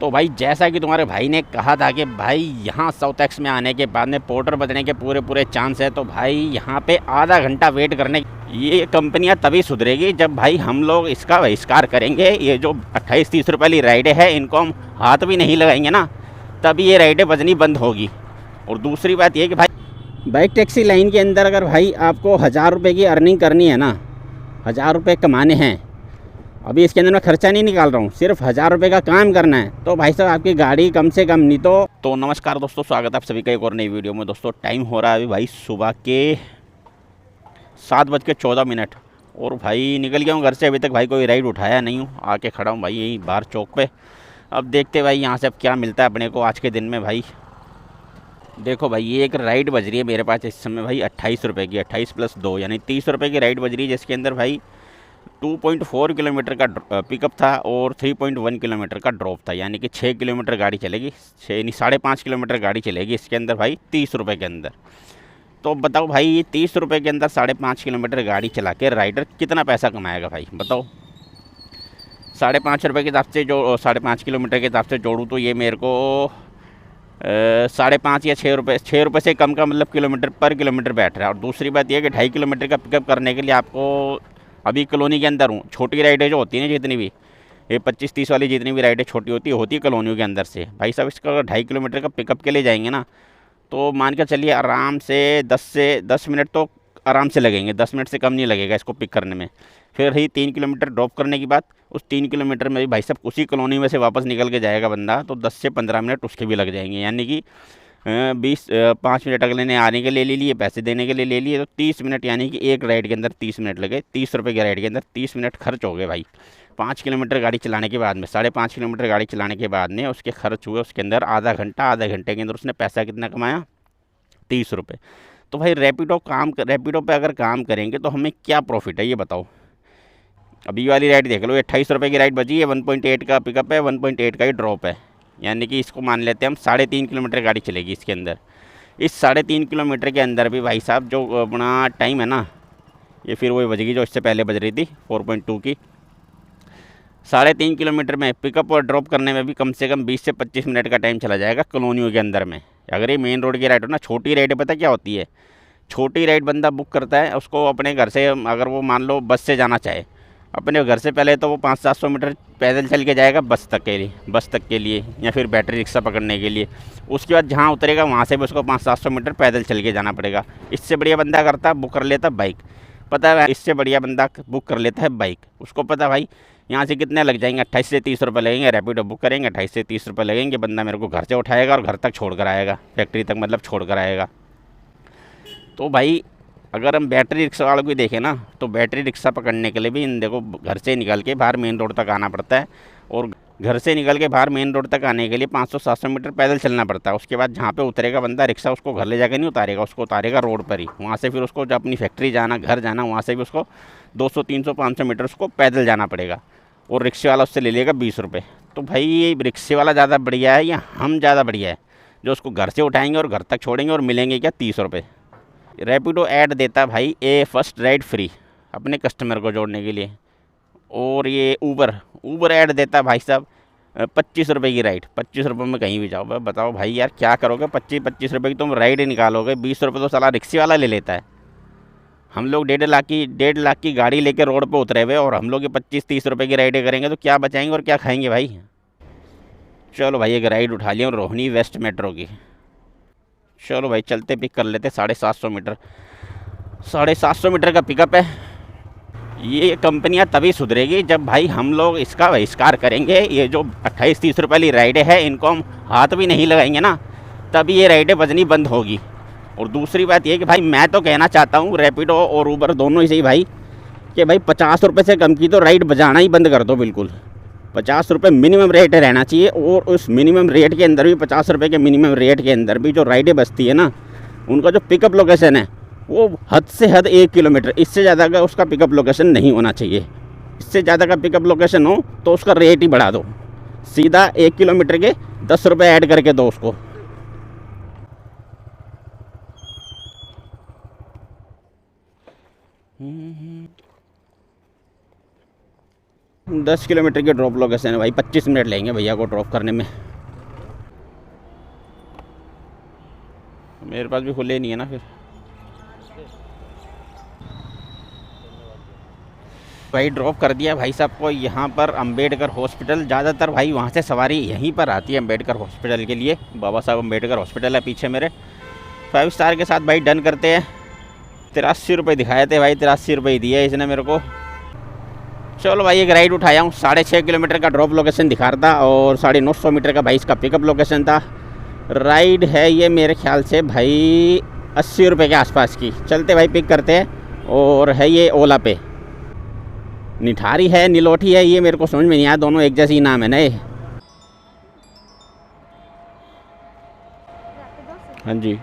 तो भाई जैसा कि तुम्हारे भाई ने कहा था कि भाई यहाँ साउथ एक्स में आने के बाद में पोर्टर बजने के पूरे पूरे चांस है, तो भाई यहाँ पे आधा घंटा वेट करने, ये कंपनियाँ तभी सुधरेगी जब भाई हम लोग इसका बहिष्कार करेंगे। ये जो 28-30 रुपये वाली राइडें है इनको हम हाथ भी नहीं लगाएंगे ना, तभी ये राइडें बजनी बंद होगी। और दूसरी बात ये कि भाई बाइक टैक्सी लाइन के अंदर अगर भाई आपको 1000 रुपये की अर्निंग करनी है ना, 1000 रुपये कमाने हैं, अभी इसके अंदर मैं खर्चा नहीं निकाल रहा हूँ, सिर्फ 1000 रुपये का काम करना है, तो भाई साहब आपकी गाड़ी कम से कम नहीं तो नमस्कार दोस्तों, स्वागत है आप सभी का एक और नई वीडियो में। दोस्तों टाइम हो रहा है अभी भाई सुबह के 7:14 और भाई निकल गया हूँ घर से। अभी तक भाई कोई राइड उठाया नहीं हूँ, आके खड़ा हूँ भाई यहीं बाहर चौक पे। अब देखते भाई यहाँ से अब क्या मिलता है अपने को आज के दिन में। भाई देखो भाई ये एक राइड बज रही है मेरे पास इस समय भाई 28 रुपये की, 28 + 2 यानी 30 रुपये की राइड बज रही है, जिसके अंदर भाई 2.4 किलोमीटर का पिकअप था और 3.1 किलोमीटर का ड्रॉप था, यानी कि 6 किलोमीटर गाड़ी चलेगी, 5.5 किलोमीटर गाड़ी चलेगी इसके अंदर भाई 30 रुपये के अंदर। तो बताओ भाई ये 30 रुपये के अंदर 5.5 किलोमीटर गाड़ी चला के राइडर कितना पैसा कमाएगा भाई बताओ। 5.5 रुपये के हिसाब से जो 5.5 किलोमीटर के हिसाब से जोड़ूँ तो ये मेरे को 5.5 या 6 रुपये से कम का मतलब किलोमीटर पर किलोमीटर बैठ रहा है। और दूसरी बात यह कि 2.5 किलोमीटर का पिकअप करने के लिए आपको, अभी कॉलोनी के अंदर हूँ, छोटी राइडें जो होती हैं जितनी भी ये 25-30 वाली जितनी भी राइडें छोटी होती है कॉलोनियों के अंदर से, भाई साहब इसका 2.5 किलोमीटर का पिकअप के लिए जाएंगे ना, तो मान कर चलिए आराम से 10 मिनट तो आराम से लगेंगे, 10 मिनट से कम नहीं लगेगा इसको पिक करने में। फिर ही 3 किलोमीटर ड्रॉप करने की बात, उस 3 किलोमीटर में भी भाई साहब उसी कॉलोनी में से वापस निकल के जाएगा बंदा, तो 10 से 15 मिनट उसके भी लग जाएंगे, यानी कि 5 मिनट अगले ने आने के लिए ले लिए, पैसे देने के लिए ले लिए, तो 30 मिनट, यानी कि एक राइड के अंदर 30 मिनट लगे। 30 रुपये की राइड के अंदर 30 मिनट खर्च हो गए भाई। 5 किलोमीटर गाड़ी चलाने के बाद में, 5.5 किलोमीटर गाड़ी चलाने के बाद में उसके खर्च हुए उसके अंदर आधा घंटे के अंदर उसने पैसा कितना कमाया, 30 रुपये। तो भाई रैपिडो पे अगर काम करेंगे तो हमें क्या प्रॉफिट है ये बताओ। अभी वाली राइड देख लो, 28 रुपये की राइड बची है, 1.8 का पिकअप है, 1.8 का ही ड्रॉप है, यानी कि इसको मान लेते हैं हम 3.5 किलोमीटर गाड़ी चलेगी इसके अंदर। इस 3.5 किलोमीटर के अंदर भी भाई साहब जो अपना टाइम है ना, ये फिर वही बजेगी जो इससे पहले बज रही थी 4.2 की। 3.5 किलोमीटर में पिकअप और ड्रॉप करने में भी कम से कम 20 से 25 मिनट का टाइम चला जाएगा कॉलोनियों के अंदर में। अगर ये मेन रोड की राइड हो ना, छोटी राइड पता क्या होती है, छोटी राइड बंदा बुक करता है, उसको अपने घर से अगर वो मान लो बस से जाना चाहे, अपने घर से पहले तो वो 500-700 मीटर पैदल चल के जाएगा बस तक के लिए या फिर बैटरी रिक्शा पकड़ने के लिए। उसके बाद जहाँ उतरेगा वहाँ से भी उसको 500-700 मीटर पैदल चल के जाना पड़ेगा। इससे बढ़िया बंदा करता बुक कर लेता बाइक, पता है इससे बढ़िया बंदा बुक कर लेता है बाइक। उसको पता भाई यहाँ से कितने लग जाएंगे, 28 से 30 रुपये लगेंगे, रैपिडो बुक करेंगे 28 से 30 रुपये लगेंगे, बंदा मेरे को घर से उठाएगा और घर तक छोड़ कर आएगा, फैक्ट्री तक मतलब छोड़ कर आएगा। तो भाई अगर हम बैटरी रिक्शा वालों को देखें ना, तो बैटरी रिक्शा पकड़ने के लिए भी इन देखो घर से निकल के बाहर मेन रोड तक आना पड़ता है, और घर से निकल के बाहर मेन रोड तक आने के लिए 500-700 मीटर पैदल चलना पड़ता है। उसके बाद जहाँ पे उतरेगा बंदा, रिक्शा उसको घर ले जाकर नहीं उतारेगा, उसको उतारेगा रोड पर ही। वहाँ से फिर उसको जब अपनी फैक्ट्री जाना, घर जाना, वहाँ से भी उसको 200-300-500 मीटर उसको पैदल जाना पड़ेगा, और रिक्शे वाला उससे ले लेगा 20 रुपये। तो भाई ये रिक्शे वाला ज़्यादा बढ़िया है या हम ज़्यादा बढ़िया है, जो उसको घर से उठाएंगे और घर तक छोड़ेंगे और मिलेंगे क्या 30 रुपये। रैपिडो ऐड देता भाई ए फर्स्ट राइड फ्री अपने कस्टमर को जोड़ने के लिए, और ये ऊबर ऐड देता भाई साहब 25 रुपये की राइड। 25 रुपये में कहीं भी जाओ, बताओ भाई यार क्या करोगे, 25 रुपये की तुम राइड निकालोगे, 20 रुपये तो साला रिक्शे वाला ले लेता है। हम लोग 1.5 लाख की गाड़ी लेके रोड पे उतरे हुए, और हम लोग ये 25-30 रुपये की राइडें करेंगे तो क्या बचाएंगे और क्या खाएंगे भाई। चलो भाई एक राइड उठा लिया रोहिणी वेस्ट मेट्रो की, चलो भाई चलते पिक कर लेते। 750 मीटर 750 मीटर का पिकअप है। ये कंपनियां तभी सुधरेगी जब भाई हम लोग इसका बहिष्कार करेंगे। ये जो 28-30 रुपये वाली राइडें हैं इनको हम हाथ भी नहीं लगाएंगे ना, तभी ये राइडें बजनी बंद होगी। और दूसरी बात ये कि भाई मैं तो कहना चाहता हूँ रैपिडो और ऊबर दोनों ही सही भाई, कि भाई 50 रुपये से कम की तो राइड बजाना ही बंद कर दो बिल्कुल। 50 रुपये मिनिमम रेट रहना चाहिए, और उस मिनिमम रेट के अंदर भी 50 रुपये के मिनिमम रेट के अंदर भी जो राइडें बचती है ना, उनका जो पिकअप लोकेशन है वो हद से हद 1 किलोमीटर, इससे ज़्यादा का उसका पिकअप लोकेशन नहीं होना चाहिए। इससे ज़्यादा का पिकअप लोकेशन हो तो उसका रेट ही बढ़ा दो, सीधा 1 किलोमीटर के 10 रुपये ऐड करके दो उसको। 10 किलोमीटर की ड्रॉप लोकेशन है भाई, 25 मिनट लेंगे भैया को ड्रॉप करने में। मेरे पास भी खुले नहीं है ना फिर। भाई ड्रॉप कर दिया भाई साहब को यहाँ पर अंबेडकर हॉस्पिटल। ज़्यादातर भाई वहाँ से सवारी यहीं पर आती है अंबेडकर हॉस्पिटल के लिए। बाबा साहब अंबेडकर हॉस्पिटल है पीछे मेरे। 5 स्टार के साथ भाई डन करते हैं। 83 रुपये दिखाए थे भाई, 83 रुपये दिए इसने मेरे को। चलो भाई एक राइड उठाया हूँ। 6.5 किलोमीटर का ड्रॉप लोकेशन दिखा रहा था और 950 मीटर का भाई इसका पिकअप लोकेशन था। राइड है ये मेरे ख्याल से भाई 80 रुपये के आसपास की। चलते भाई पिक करते हैं। और है ये ओला पे। निठारी है नीलोठी है ये मेरे को समझ में नहीं आया, दोनों एक जैसी नाम है ना ये। हाँ जी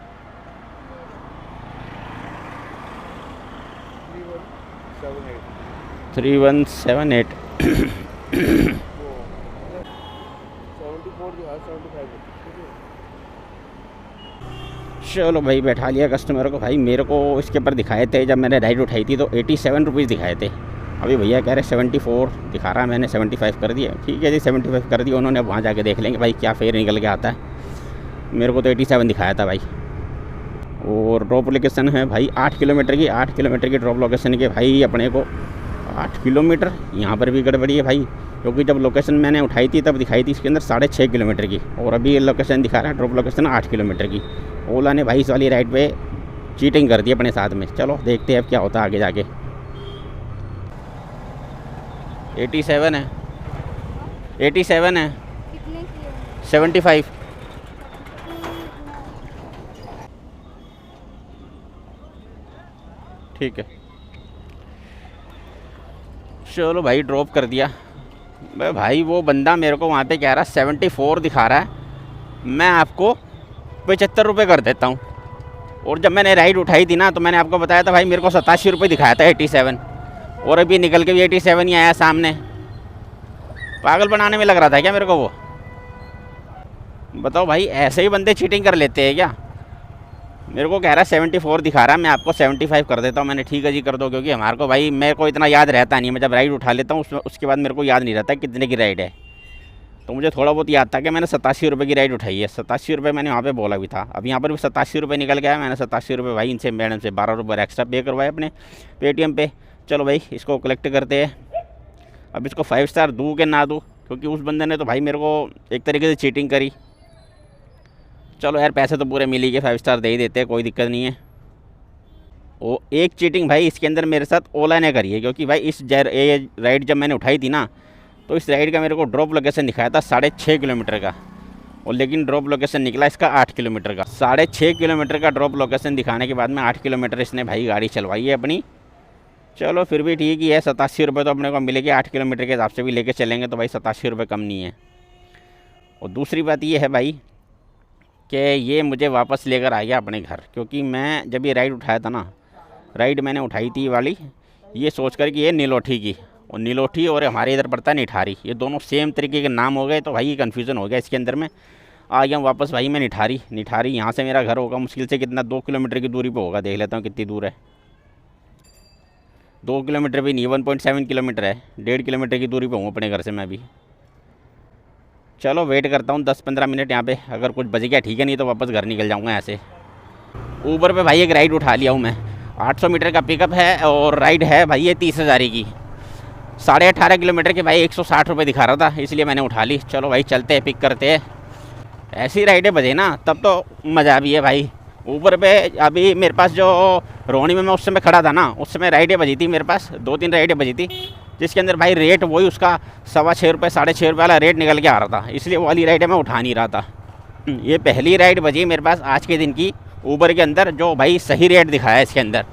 3178। चलो भाई बैठा लिया कस्टमर को। भाई मेरे को इसके ऊपर दिखाए थे जब मैंने राइड उठाई थी तो 87 रुपीज़ दिखाए थे। अभी भैया कह रहे 74 दिखा रहा है, मैंने 75 कर दिया। ठीक है जी 75 कर दिया उन्होंने। अब वहाँ जाके देख लेंगे भाई क्या फेयर निकल के आता है। मेरे को तो 87 दिखाया था भाई। और ड्रॉप लोकेशन है भाई 8 किलोमीटर की। 8 किलोमीटर की ड्रॉप लोकेशन के भाई अपने को 8 किलोमीटर। यहाँ पर भी गड़बड़ी है भाई, क्योंकि जब लोकेशन मैंने उठाई थी तब दिखाई थी इसके अंदर 6.5 किलोमीटर की, और अभी ये लोकेशन दिखा रहा है ड्रॉप लोकेशन 8 किलोमीटर की। ओला ने भाई इस वाली राइड पे चीटिंग कर दी अपने साथ में। चलो देखते हैं अब क्या होता है आगे जाके। 87 है, 87 है, 75। ठीक है चलो भाई ड्रॉप कर दिया। भाई वो बंदा मेरे को वहाँ पे कह रहा 74 दिखा रहा है, मैं आपको 75 रुपये कर देता हूँ। और जब मैंने राइड उठाई थी ना तो मैंने आपको बताया था भाई मेरे को 87 रुपये दिखाया था 87, और अभी निकल के भी 87 ही आया सामने। पागल बनाने में लग रहा था क्या मेरे को वो? बताओ भाई ऐसे ही बंदे चीटिंग कर लेते हैं क्या? मेरे को कह रहा है 74 दिखा रहा है, मैं आपको 75 कर देता हूँ। मैंने ठीक है जी कर दो, क्योंकि हमारे को भाई मेरे को इतना याद रहता नहीं। मैं जब राइड उठा लेता हूँ उसके बाद मेरे को याद नहीं रहता कितने की राइड है। तो मुझे थोड़ा बहुत याद था कि मैंने 87 रुपये की राइड उठाई है। 87 रुपये मैंने वहाँ पे बोला भी था। अब यहाँ पर भी 87 रुपये निकल गया। मैंने 87 रुपये भाई इनसे मैडम से 12 रुपये एक्स्ट्रा पे करवाए अपने पेटीएम पे। चलो भाई इसको कलेक्ट करते हैं। अब इसको 5 स्टार दूँ कि ना दूँ, क्योंकि उस बंदे ने तो भाई मेरे को एक तरीके से चीटिंग करी। चलो यार पैसे तो पूरे मिल ही गए, 5 स्टार दे ही देते हैं, कोई दिक्कत नहीं है। वो एक चीटिंग भाई इसके अंदर मेरे साथ ओला ने करी है, क्योंकि भाई इस राइड जब मैंने उठाई थी ना तो इस राइड का मेरे को ड्रॉप लोकेशन दिखाया था 6.5 किलोमीटर का, और लेकिन ड्रॉप लोकेशन निकला इसका 8 किलोमीटर का। 6.5 किलोमीटर का ड्रॉप लोकेशन दिखाने के बाद में 8 किलोमीटर इसने भाई गाड़ी चलवाई है अपनी। चलो फिर भी ठीक ही है, 87 रुपये तो अपने को मिलेगी। 8 किलोमीटर के हिसाब से भी लेके चलेंगे तो भाई 87 रुपये कम नहीं है। और दूसरी बात ये है भाई कि ये मुझे वापस लेकर आ गया अपने घर, क्योंकि मैं जब ये राइड उठाया था ना, राइड मैंने उठाई थी वाली ये सोच कर कि ये नीलोठी की, और नीलोठी और हमारे इधर पड़ता है निठारी, ये दोनों सेम तरीके के नाम हो गए। तो भाई ये कन्फ्यूज़न हो गया इसके अंदर में। आ गया वापस भाई मैं निठारी। निठारी यहाँ से मेरा घर होगा मुश्किल से कितना 2 किलोमीटर की दूरी पे होगा। देख लेता हूँ कितनी दूर है। 2 किलोमीटर भी नहीं, 1.7 किलोमीटर है। 1.5 किलोमीटर की दूरी पे हूँ अपने घर से मैं भी। चलो वेट करता हूँ 10-15 मिनट यहाँ पे, अगर कुछ बच गया ठीक है, नहीं तो वापस घर निकल जाऊँगा ऐसे। ऊबर पे भाई एक राइड उठा लिया हूँ मैं। 800 मीटर का पिकअप है और राइड है भाई ये 30,000 की। 18.5 किलोमीटर के भाई 160 रुपये दिखा रहा था, इसलिए मैंने उठा ली। चलो भाई चलते हैं, पिक करते हैं। ऐसी राइडें बजे ना तब तो मज़ा भी है भाई। ऊबर पे अभी मेरे पास जो रोहनी में मैं उस समय खड़ा था ना, उस समय राइडें बजी थी मेरे पास, 2-3 राइडें बजी थी, जिसके अंदर भाई रेट वही उसका 6.25 रुपये 6.5 रुपये वाला रेट निकल के आ रहा था। इसलिए वो वाली राइडें मैं उठा नहीं रहा था। ये पहली राइड बजी मेरे पास आज के दिन की ऊबर के अंदर जो भाई सही रेट दिखाया इसके अंदर।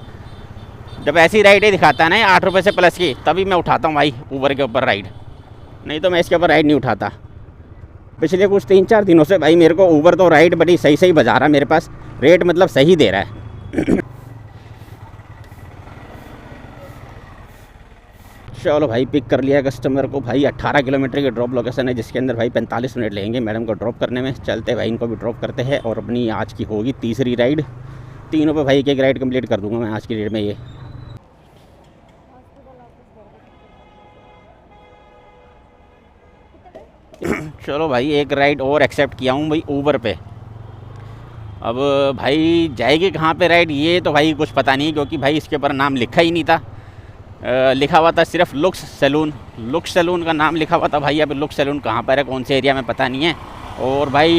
जब ऐसी राइडें दिखाता है ना 8 रुपये से प्लस की, तभी मैं उठाता हूँ भाई ऊबर के ऊपर राइड, नहीं तो मैं इसके ऊपर राइड नहीं उठाता। पिछले कुछ 3-4 दिनों से भाई मेरे को ऊबर तो राइड बड़ी सही बजा रहा है, मेरे पास रेट मतलब सही दे रहा है। चलो भाई पिक कर लिया कस्टमर को। भाई 18 किलोमीटर की ड्रॉप लोकेशन है, जिसके अंदर भाई 45 मिनट लगेंगे मैडम को ड्रॉप करने में। चलते भाई इनको भी ड्रॉप करते हैं, और अपनी आज की होगी तीसरी राइड। तीनों पे भाई एक राइड कंप्लीट कर दूंगा मैं आज की डेट में। ये चलो भाई एक राइड और एक्सेप्ट किया हूँ भाई ऊबर पे। अब भाई जाएगी कहाँ पे राइड ये तो भाई कुछ पता नहीं, क्योंकि भाई इसके ऊपर नाम लिखा ही नहीं था। लिखा हुआ था सिर्फ लुक्स सैलून। लुक्स सैलून का नाम लिखा हुआ था भाई। अब लुक्स सैलून कहाँ पर है, कौन से एरिया में, पता नहीं है। और भाई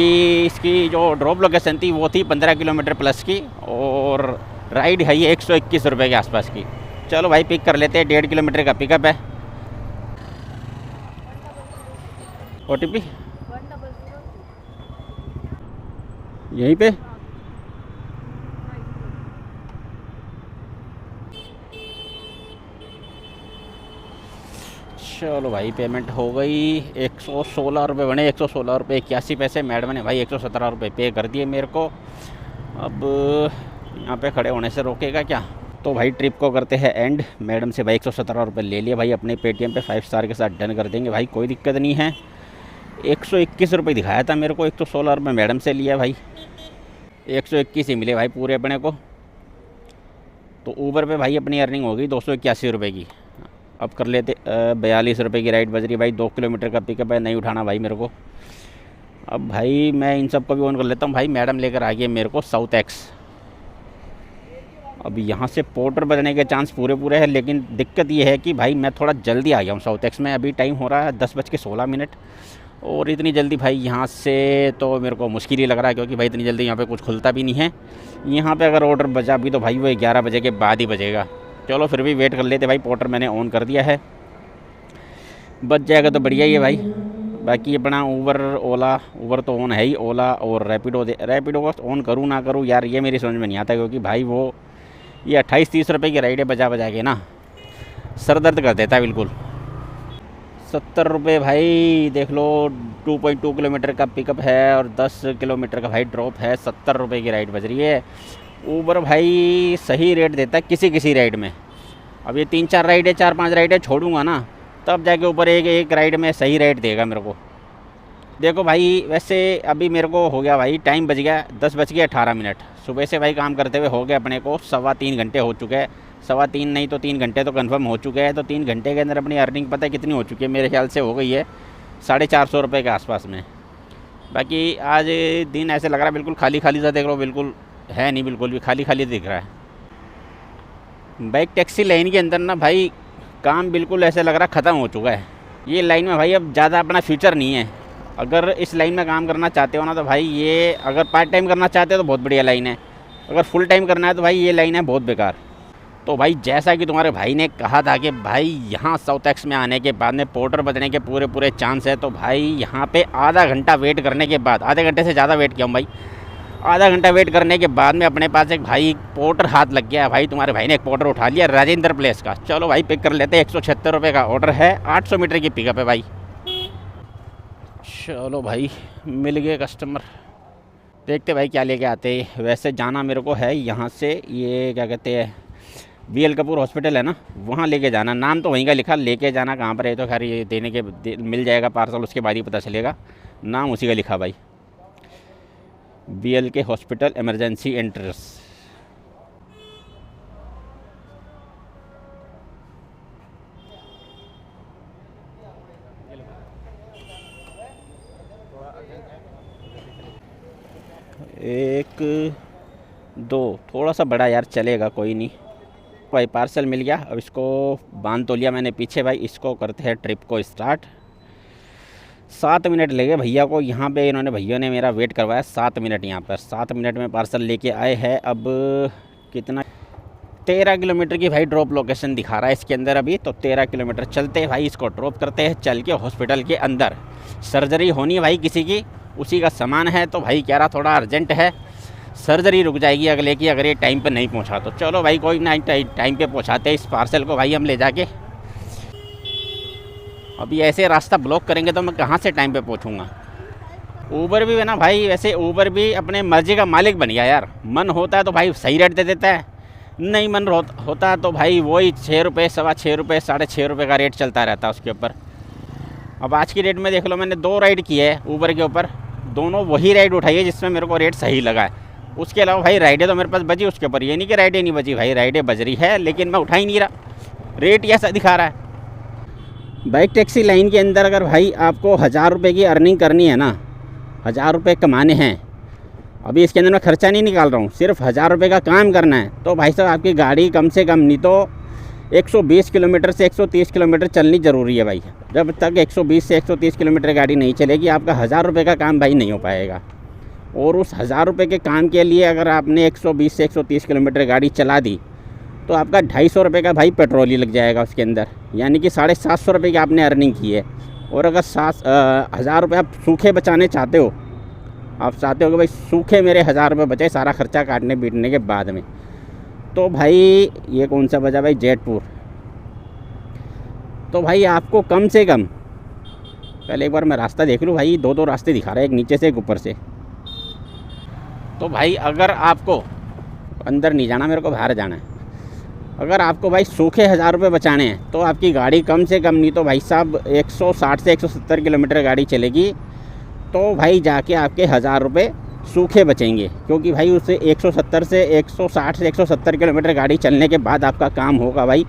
इसकी जो ड्रॉप लोकेशन थी वो थी 15 किलोमीटर प्लस की, और राइड है ये 121 रुपये के आसपास की। चलो भाई पिक कर लेते हैं, 1.5 किलोमीटर का पिकअप है। OTP यहीं पे। चलो भाई पेमेंट हो गई। 116 रुपये बने, 116 रुपये 81 पैसे। मैडम ने भाई 117 रुपये पे कर दिए मेरे को। अब यहाँ पे खड़े होने से रोकेगा क्या? तो भाई ट्रिप को करते हैं एंड। मैडम से भाई 117 रुपये ले लिए भाई, अपने पेटीएम पे 5 स्टार के साथ डन कर देंगे भाई, कोई दिक्कत नहीं है। 121 रुपये दिखाया था मेरे को, 116 रुपये मैडम से लिया भाई, 121 ही मिले भाई पूरे अपने को। तो ऊबर पे भाई अपनी अर्निंग होगी 281 रुपये की। अब कर लेते 42 रुपये की राइड बज रही भाई, 2 किलोमीटर का पिकअप है, नहीं उठाना भाई मेरे को। अब भाई मैं इन सब को भी ऑन कर लेता हूँ भाई। मैडम लेकर आ गई मेरे को साउथ एक्स। अब यहाँ से पोर्टर बजने के चांस पूरे पूरे हैं, लेकिन दिक्कत ये है कि भाई मैं थोड़ा जल्दी आ गया हूँ साउथ एक्स में। अभी टाइम हो रहा है 10:16, और इतनी जल्दी भाई यहाँ से तो मेरे को मुश्किल ही लग रहा है, क्योंकि भाई इतनी जल्दी यहाँ पे कुछ खुलता भी नहीं है। यहाँ पे अगर ऑर्डर बजा भी तो भाई वो 11 बजे के बाद ही बजेगा। चलो फिर भी वेट कर लेते भाई, पोर्टर मैंने ऑन कर दिया है, बच जाएगा तो बढ़िया ही है भाई। बाकी अपना ऊबर ओला, ऊबर तो ऑन है ही, ओला और रैपिडो को ऑन करूँ ना करूँ यार, ये मेरी समझ में नहीं आता, क्योंकि भाई वो ये 28-30 रुपये की राइड है, बजा के ना सर दर्द कर देता है बिल्कुल। 70 रुपये भाई देख लो, 2.2 किलोमीटर का पिकअप है और 10 किलोमीटर का भाई ड्रॉप है। 70 रुपये की राइड बज रही है। ऊबर भाई सही रेट देता है किसी किसी राइड में। अब ये 3-4 राइड है, 4-5 राइड है छोड़ूंगा ना, तब जाके ऊपर एक राइड में सही रेट देगा मेरे को। देखो भाई वैसे अभी मेरे को हो गया भाई, टाइम बज गया 10:18। सुबह से भाई काम करते हुए हो गए अपने को 3.25 घंटे हो चुके हैं। 3.25 नहीं तो 3 घंटे तो कंफर्म हो चुके हैं। तो 3 घंटे के अंदर अपनी अर्निंग पता है कितनी हो चुकी है, मेरे ख्याल से हो गई है 450 रुपये के आसपास में। बाकी आज दिन ऐसे लग रहा है बिल्कुल खाली खाली सा, देख लो बिल्कुल है नहीं, बिल्कुल भी खाली खाली दिख रहा है। बाइक टैक्सी लाइन के अंदर ना भाई काम बिल्कुल ऐसे लग रहा है ख़त्म हो चुका है। ये लाइन में भाई अब ज़्यादा अपना फ्यूचर नहीं है। अगर इस लाइन में काम करना चाहते हो ना तो भाई ये, अगर पार्ट टाइम करना चाहते हो तो बहुत बढ़िया लाइन है, अगर फुल टाइम करना है तो भाई ये लाइन है बहुत बेकार। तो भाई जैसा कि तुम्हारे भाई ने कहा था कि भाई यहाँ साउथ एक्स में आने के बाद में पोर्टर बजने के पूरे पूरे चांस है, तो भाई यहाँ पे आधा घंटा वेट करने के बाद, आधे घंटे से ज़्यादा वेट किया हूँ भाई, आधा घंटा वेट करने के बाद में अपने पास एक भाई पोर्टर हाथ लग गया है भाई। तुम्हारे भाई ने एक पोर्टर उठा लिया राजेंद्र प्लेस का। चलो भाई पिक कर लेते हैं, 176 रुपये का ऑर्डर है, 800 मीटर की पिकअप है भाई। चलो भाई मिल गए कस्टमर, देखते भाई क्या लेके आते हैं। वैसे जाना मेरे को है यहाँ से, ये क्या कहते हैं VL कपूर हॉस्पिटल है ना, वहाँ लेके जाना। नाम तो वहीं का लिखा, लेके जाना कहाँ पर है तो खैर ये देने के मिल जाएगा पार्सल, उसके बाद ही पता चलेगा। नाम उसी का लिखा भाई, VL के हॉस्पिटल इमरजेंसी एंट्रेंस। एक दो थोड़ा सा बड़ा यार, चलेगा कोई नहीं भाई। पार्सल मिल गया, अब इसको बांध तो लिया मैंने पीछे भाई। इसको करते हैं ट्रिप को स्टार्ट। 7 मिनट लगे भैया को यहाँ पे, इन्होंने भैया ने मेरा वेट करवाया 7 मिनट यहाँ पर। 7 मिनट में पार्सल लेके आए हैं। अब कितना 13 किलोमीटर की भाई ड्रॉप लोकेशन दिखा रहा है इसके अंदर अभी। तो 13 किलोमीटर चलते हैं भाई, इसको ड्रॉप करते हैं चल के हॉस्पिटल के अंदर। सर्जरी होनी है भाई किसी की, उसी का सामान है, तो भाई कह रहा थोड़ा अर्जेंट है, सर्जरी रुक जाएगी अगले की अगर ये टाइम पे नहीं पहुंचा तो। चलो भाई कोई ना, टाइम पे पहुंचाते हैं इस पार्सल को भाई हम ले जाके। अभी ऐसे रास्ता ब्लॉक करेंगे तो मैं कहाँ से टाइम पे पहुंचूंगा। ऊबर भी है ना भाई, वैसे ऊबर भी अपने मर्जी का मालिक बन गया यार। मन होता है तो भाई सही रेट दे देता है, नहीं मन होता तो भाई वही 6 रुपये, 6.25 रुपये, 6.5 रुपये का रेट चलता रहता है उसके ऊपर। अब आज की डेट में देख लो, मैंने 2 राइड की है ऊबर के ऊपर, दोनों वही राइड उठाई है जिसमें मेरे को रेट सही लगा है। उसके अलावा भाई राइडें तो मेरे पास बची उसके ऊपर, ये नहीं कि राइडें नहीं बची भाई, राइडें बज रही है लेकिन मैं उठा ही नहीं रहा, रेट ही ऐसा दिखा रहा है। बाइक टैक्सी लाइन के अंदर अगर भाई आपको 1000 रुपये की अर्निंग करनी है ना, 1000 रुपये कमाने हैं, अभी इसके अंदर मैं खर्चा नहीं निकाल रहा हूँ, सिर्फ 1000 रुपये का काम करना है, तो भाई साहब आपकी गाड़ी कम से कम नहीं तो 120 किलोमीटर से 130 किलोमीटर चलनी ज़रूरी है भाई। जब तक 120 से 130 किलोमीटर गाड़ी नहीं चलेगी आपका 1000 रुपये का काम भाई नहीं हो पाएगा। और उस 1000 रुपये के काम के लिए अगर आपने 120 से 130 किलोमीटर गाड़ी चला दी तो आपका 250 रुपये का भाई पेट्रोल ही लग जाएगा उसके अंदर, यानी कि 750 रुपये की आपने अर्निंग की है। और अगर 1000 रुपये आप सूखे बचाने चाहते हो, आप चाहते हो कि भाई सूखे मेरे 1000 रुपये बचे सारा खर्चा काटने पीटने के बाद में, तो भाई ये कौन सा बजा भाई, जेटपुर, तो भाई आपको कम से कम, पहले एक बार मैं रास्ता देख लूँ भाई, दो रास्ते दिखा रहा है, एक नीचे से एक ऊपर से। तो भाई अगर आपको अंदर नहीं जाना, मेरे को बाहर जाना है, अगर आपको भाई सूखे 1000 रुपये बचाने हैं तो आपकी गाड़ी कम से कम नहीं तो भाई साहब 160 से 170 किलोमीटर गाड़ी चलेगी, तो भाई जाके आपके 1000 रुपये सूखे बचेंगे। क्योंकि भाई उससे 160 से 170 किलोमीटर गाड़ी चलने के बाद आपका काम होगा भाई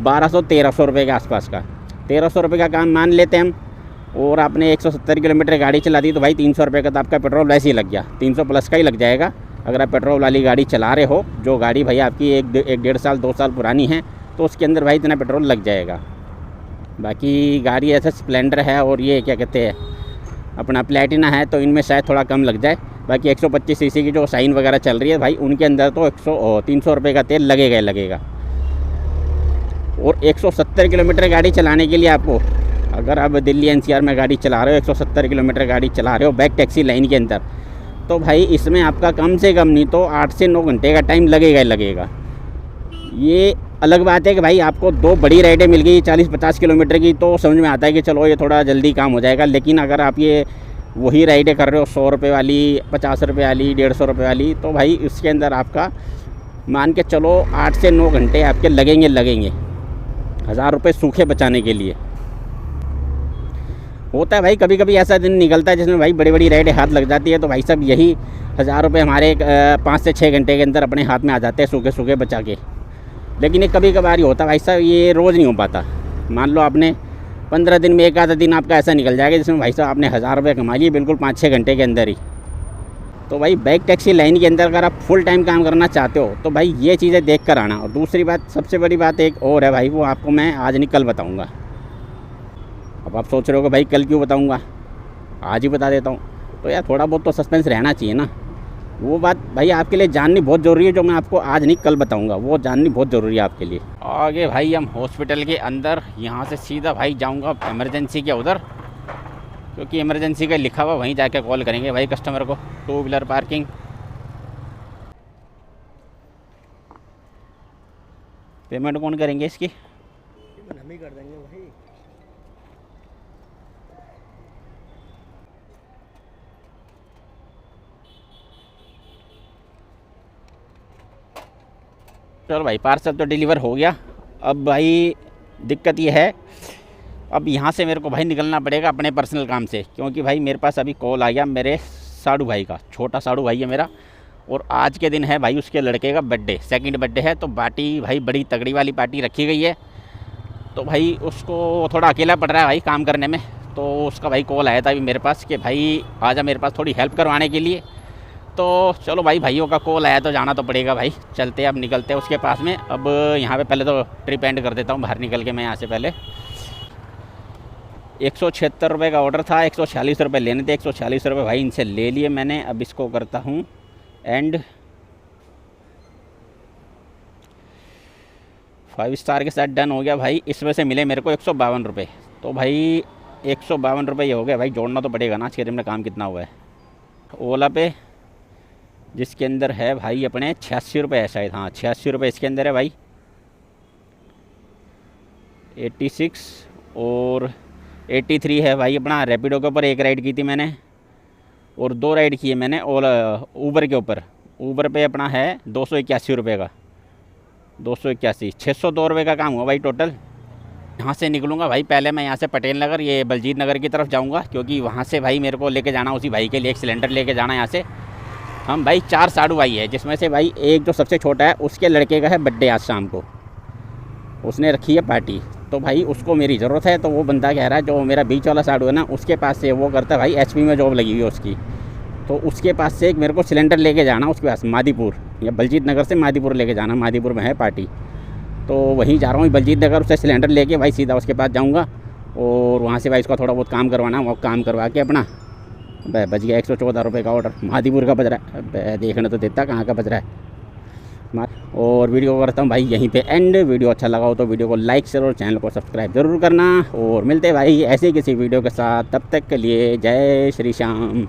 1200-1300 रुपये के आसपास का। 1300 रुपये का काम मान लेते हैं हम, और आपने 170 किलोमीटर गाड़ी चला दी तो भाई 300 रुपये का तो आपका पेट्रोल वैसे ही लग गया, 300 प्लस का ही लग जाएगा। अगर आप पेट्रोल वाली गाड़ी चला रहे हो, जो गाड़ी भाई आपकी एक 1.5 साल 2 साल पुरानी है, तो उसके अंदर भाई इतना पेट्रोल लग जाएगा। बाकी गाड़ी ऐसे स्प्लेंडर है और ये क्या कहते हैं अपना प्लेटिना है, तो इनमें शायद थोड़ा कम लग जाए। बाकी 125 सीसी की जो साइन वगैरह चल रही है भाई, उनके अंदर तो 300 रुपये का तेल लगेगा ही लगेगा। और 170 किलोमीटर गाड़ी चलाने के लिए आपको, अगर आप दिल्ली NCR में गाड़ी चला रहे हो, 170 किलोमीटर गाड़ी चला रहे हो बैक टैक्सी लाइन के अंदर, तो भाई इसमें आपका कम से कम नहीं तो 8 से 9 घंटे का टाइम लगेगा ही लगेगा। ये अलग बात है कि भाई आपको 2 बड़ी राइडें मिल गई 40-50 किलोमीटर की, तो समझ में आता है कि चलो ये थोड़ा जल्दी काम हो जाएगा। लेकिन अगर आप ये वही राइडें कर रहे हो 100 रुपये वाली, 50 रुपये वाली, 150 रुपये वाली, तो भाई इसके अंदर आपका मान के चलो 8 से 9 घंटे आपके लगेंगे 1000 रुपये सूखे बचाने के लिए। होता है भाई कभी कभी ऐसा दिन निकलता है जिसमें भाई बड़ी बड़ी राइडें हाथ लग जाती है, तो भाई साहब यही 1000 रुपये हमारे 5 से 6 घंटे के अंदर अपने हाथ में आ जाते हैं सूखे सूखे बचा के। लेकिन ये कभी कभार ही होता है भाई साहब, ये रोज़ नहीं हो पाता। मान लो आपने 15 दिन में एक आधा दिन आपका ऐसा निकल जाएगा जिसमें भाई साहब आपने 1000 रुपये कमा लिए बिल्कुल 5-6 घंटे के अंदर ही। तो भाई बाइक टैक्सी लाइन के अंदर अगर आप फुल टाइम काम करना चाहते हो तो भाई ये चीज़ें देख कर आना। और दूसरी बात, सबसे बड़ी बात एक और है भाई, वो आपको मैं आज नहीं कल बताऊँगा। अब आप सोच रहे हो कि भाई कल क्यों बताऊँगा, आज ही बता देता हूँ। तो यार थोड़ा बहुत तो सस्पेंस रहना चाहिए ना। वो बात भाई आपके लिए जाननी बहुत ज़रूरी है, जो मैं आपको आज नहीं कल बताऊंगा, वो जाननी बहुत ज़रूरी है आपके लिए। आगे भाई हम हॉस्पिटल के अंदर, यहाँ से सीधा भाई जाऊंगा इमरजेंसी के उधर, क्योंकि इमरजेंसी का लिखा हुआ, वहीं जाके कॉल करेंगे भाई कस्टमर को। 2 व्हीलर पार्किंग, पेमेंट कौन करेंगे इसकी? हम ही कर देंगे भाई। चलो भाई पार्सल तो डिलीवर हो गया। अब भाई दिक्कत ये है, अब यहाँ से मेरे को भाई निकलना पड़ेगा अपने पर्सनल काम से, क्योंकि भाई मेरे पास अभी कॉल आ गया मेरे साड़ू भाई का। छोटा साड़ू भाई है मेरा, और आज के दिन है भाई उसके लड़के का बर्थडे, 2nd बर्थडे है। तो पार्टी भाई बड़ी तगड़ी वाली पार्टी रखी गई है। तो भाई उसको थोड़ा अकेला पड़ रहा है भाई काम करने में, तो उसका भाई कॉल आया था अभी मेरे पास कि भाई आजा मेरे पास थोड़ी हेल्प करवाने के लिए। तो चलो भाई भाइयों का कॉल आया तो जाना तो पड़ेगा भाई। चलते अब निकलते हैं उसके पास में। अब यहाँ पे पहले तो ट्रिप एंड कर देता हूँ बाहर निकल के मैं यहाँ से। पहले 176 रुपये का ऑर्डर था, 146 रुपये लेने थे, 146 रुपये भाई इनसे ले लिए मैंने। अब इसको करता हूँ एंड 5 स्टार के साथ डन हो गया भाई। इसमें से मिले मेरे को 152 रुपये। तो भाई 152 रुपये ये हो गया भाई, जोड़ना तो पड़ेगा ना, आज के दिन में काम कितना हुआ है। ओला पे जिसके अंदर है भाई अपने 86 रुपये है शायद, हाँ 86 रुपये इसके अंदर है भाई। 86 और 83 है भाई अपना। रैपिडो के ऊपर 1 राइड की थी मैंने, और 2 राइड किए मैंने ओला ऊबर के ऊपर। ऊबर पे अपना है 281 रुपये का, 281, 602 रुपये का काम हुआ भाई टोटल। यहाँ से निकलूँगा भाई, पहले मैं यहाँ से पटेल नगर, ये बलजीत नगर की तरफ जाऊँगा, क्योंकि वहाँ से भाई मेरे को लेके जाना, उसी भाई के लिए एक सिलेंडर लेके जाना यहाँ से। हम भाई 4 साड़ू भाई है, जिसमें से भाई एक जो सबसे छोटा है उसके लड़के का है बर्थडे आज शाम को, उसने रखी है पार्टी। तो भाई उसको मेरी ज़रूरत है। तो वो बंदा कह रहा है जो मेरा बीच वाला साड़ू है ना, उसके पास से वो करता है भाई, HP में जॉब लगी हुई है उसकी। तो उसके पास से एक मेरे को सिलेंडर लेके जाना, उसके पास मादीपुर या बलजीत नगर से मादीपुर लेके जाना। मादीपुर में है पार्टी, तो वहीं जा रहा हूँ बलजीत नगर। उससे सिलेंडर लेके भाई सीधा उसके पास जाऊँगा और वहाँ से भाई उसका थोड़ा बहुत काम करवाना, वो काम करवा के अपना बच गया 114 रुपये का ऑर्डर। मादीपुर का बज रहा है, देखने तो देता कहाँ का बज रहा है। और वीडियो करता हूँ भाई यहीं पे एंड। वीडियो अच्छा लगा हो तो वीडियो को लाइक शेयर और चैनल को सब्सक्राइब जरूर करना। और मिलते हैं भाई ऐसे किसी वीडियो के साथ, तब तक के लिए जय श्री श्याम।